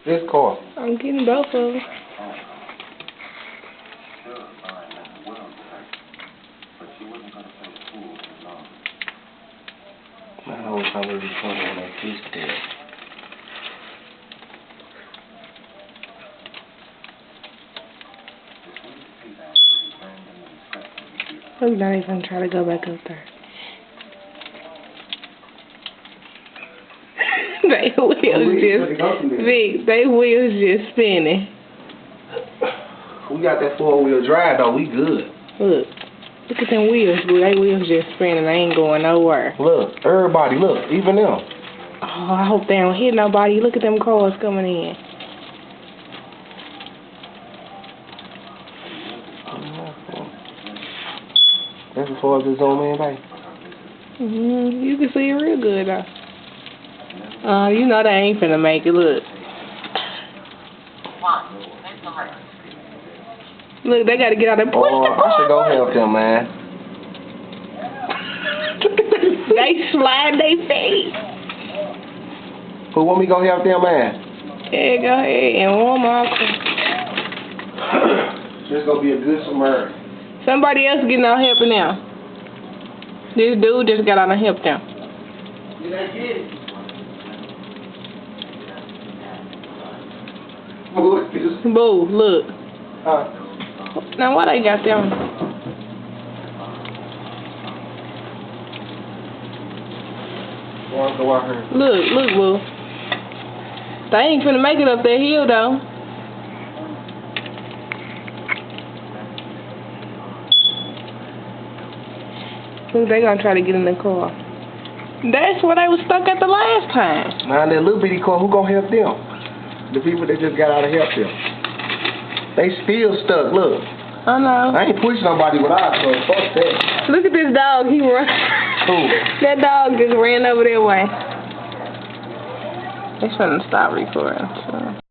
This car. I'm getting both of them. Man, I was probably recording on that piece there. I'm not even trying to go back up there. They wheels just spinning. We got that 4-wheel drive though, we good. Look at them wheels, boo. They wheels just spinning, they ain't going nowhere. Look, everybody, look, even them. Oh, I hope they don't hit nobody. Look at them cars coming in. That's as far as this old man, baby. You can see it real good though. You know they ain't finna make it. Look. Look, they gotta get out and push the car. I should go help them, man. They slide their feet. Who want me to go help them, man? Yeah, go ahead and warm up. This gonna be a good summer. Somebody else getting out helping them. This dude just got out and helped them. Did I get it? Boo, look. Huh? Now why they got them? Go out here. Look, boo. They ain't finna make it up that hill though. Look, they gonna try to get in the car. That's where they was stuck at the last time. Now that little bitty car, who gonna help them? The people that just got out to help them. They still stuck, look. I know. I ain't pushing nobody with eyes, so fuck that. Look at this dog, he run. Who? That dog just ran over that way. They shouldn't stop recording. So.